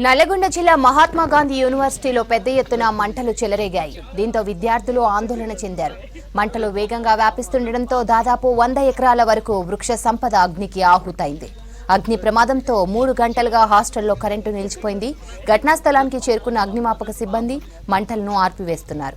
నల్లగొండ జిల్లా మహాత్మా గాంధీ యూనివర్సిటీలో పెద్ద ఎత్తున మంటలు చెలరేగాయి. దీంతో విద్యార్థులు ఆందోళన చెందారు. మంటలు వేగంగా వ్యాపిస్తుండటంతో దాదాపు 100 ఎకరాల వరకు వృక్ష సంపద అగ్నికి ఆహుతైంది. అగ్ని ప్రమాదంతో 3 గంటలుగా హాస్టల్లో కరెంటు నిలిచిపోయింది. ఘటనా స్థలానికి చేరుకున్న అగ్నిమాపక సిబ్బంది మంటలను ఆర్పివేస్తున్నారు.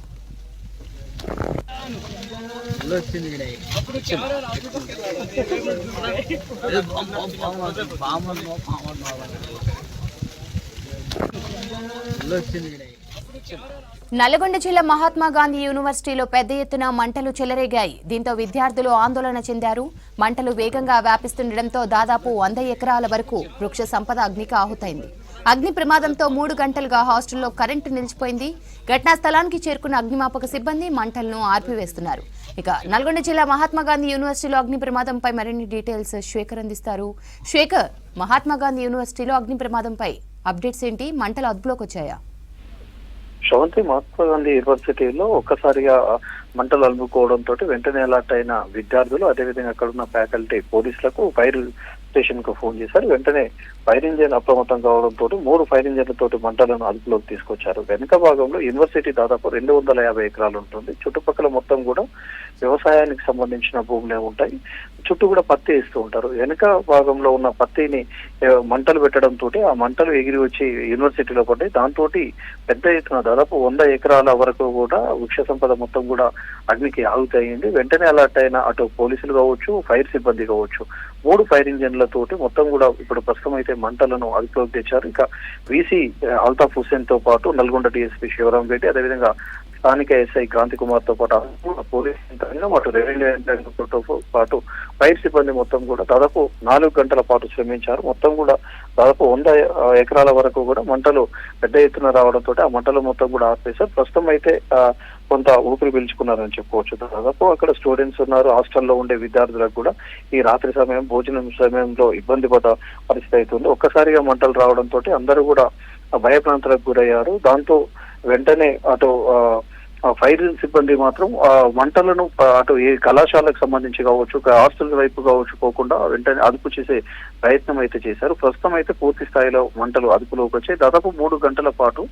నల్లగొండ జిల్లా మహాత్మా గాంధీ యూనివర్సిటీలో పెద్ద ఎత్తున మంటలు చెలరేగాయి. దీంతో విద్యార్థులు ఆందోళన చెందారు. మంటలు వేగంగా వ్యాపిస్తుండటంతో దాదాపు 100 ఎకరాల వరకు వృక్ష సంపద అగ్నికి ఆహుతైంది. అగ్ని ప్రమాదంతో 3 గంటలుగా హాస్టల్లో కరెంటు నిలిచిపోయింది. ఘటనా స్థలానికి చేరుకున్న అగ్నిమాపక సిబ్బంది మంటలను ఆర్పివేస్తున్నారు. ఇక నల్గొండ జిల్లా మహాత్మా గాంధీ యూనివర్సిటీలో అగ్ని ప్రమాదంపై మరిన్ని డీటెయిల్స్ శేఖర్ అందిస్తారు. శేఖర్, మహాత్మా గాంధీ యూనివర్సిటీలో అగ్ని ప్రమాదంపై అప్డేట్స్ ఏంటి? మంటలు అదుపులోకి వచ్చాయా? శ్రవంతి, మహాత్మా గాంధీ యూనివర్సిటీలో ఒక్కసారిగా మంటలు అలుముకోవడంతో వెంటనే అలర్ట్ అయిన విద్యార్థులు, అదేవిధంగా అక్కడ ఉన్న ఫ్యాకల్టీ, పోలీసులకు ఫైర్ స్టేషన్ కు ఫోన్ చేశారు. వెంటనే ఫైర్ ఇంజిన్ అప్రమత్తం కావడంతో 3 ఫైర్ ఇంజిన్లతోటి మంటలను అదుపులోకి తీసుకొచ్చారు. వెనుక భాగంలో యూనివర్సిటీ దాదాపు 250 ఎకరాలు ఉంటుంది. చుట్టుపక్కల మొత్తం కూడా వ్యవసాయానికి సంబంధించిన భూములే ఉంటాయి. చుట్టూ కూడా పత్తి వేస్తూ ఉంటారు. వెనుక భాగంలో ఉన్న పత్తిని మంటలు పెట్టడంతో ఆ మంటలు ఎగిరి వచ్చి యూనివర్సిటీలో పడ్డాయి. దాంతో పెద్ద ఎత్తున దాదాపు 100 ఎకరాల వరకు కూడా వృక్ష సంపద మొత్తం కూడా అగ్నికి ఆగుతయింది. వెంటనే అలర్ట్ అయిన అటు పోలీసులు కావచ్చు, ఫైర్ సిబ్బంది కావచ్చు, 3 ఫైర్ ఇంజిన్లతోటి మొత్తం కూడా ఇప్పుడు ప్రస్తుతం అయితే మంటలను అదుపులోకి తెచ్చారు. ఇంకా వీసీ అల్తాఫ్ హుస్సేన్ తో పాటు నల్గొండ డిఎస్పీ శివరాం రెడ్డి, అదేవిధంగా స్థానిక ఎస్ఐ క్రాంతి కుమార్ తో పాటు పోలీసు యంత్రాంగం, అటు రెవెన్యూ యంత్రాంగంతో పాటు ఫైర్ సిబ్బంది మొత్తం కూడా దాదాపు 4 గంటల పాటు శ్రమించారు. మొత్తం కూడా దాదాపు 100 ఎకరాల వరకు కూడా మంటలు పెద్ద ఎత్తున రావడంతో ఆ మంటలు మొత్తం కూడా ఆపేశారు. ప్రస్తుతం అయితే కొంత ఊపిరి పీల్చుకున్నారని చెప్పుకోవచ్చు. దాదాపు అక్కడ స్టూడెంట్స్ ఉన్నారు. హాస్టల్లో ఉండే విద్యార్థులకు కూడా ఈ రాత్రి సమయం, భోజనం సమయంలో ఇబ్బంది పడ్డ పరిస్థితి అవుతుంది. ఒక్కసారిగా మంటలు రావడంతో అందరూ కూడా భయప్రాంతాలకు గురయ్యారు. దాంతో వెంటనే అటు ఫైర్ సిబ్బంది మాత్రం మంటలను అటు ఏ కళాశాలకు సంబంధించి కావచ్చు, హాస్టల్ వైపు కావచ్చు పోకుండా వెంటనే అదుపు చేసే ప్రయత్నం అయితే చేశారు. ప్రస్తుతం అయితే పూర్తి స్థాయిలో మంటలు అదుపులోకి వచ్చాయి. దాదాపు 3 గంటల పాటు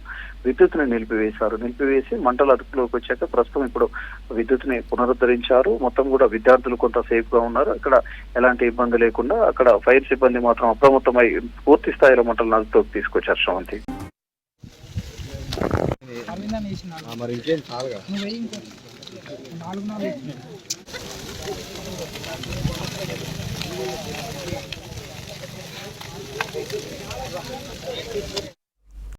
విద్యుత్ని నిలిపివేసి మంటలు అదుపులోకి వచ్చాక ప్రస్తుతం ఇప్పుడు విద్యుత్ని పునరుద్ధరించారు. మొత్తం కూడా విద్యార్థులు కొంత సేఫ్ గా ఉన్నారు. అక్కడ ఎలాంటి ఇబ్బంది లేకుండా అక్కడ ఫైర్ సిబ్బంది మాత్రం అప్రమత్తమై పూర్తి స్థాయిలో మంటలను అదుపులోకి తీసుకొచ్చారు. శ్రవంతి, మరి ఇంకేం చాలుగా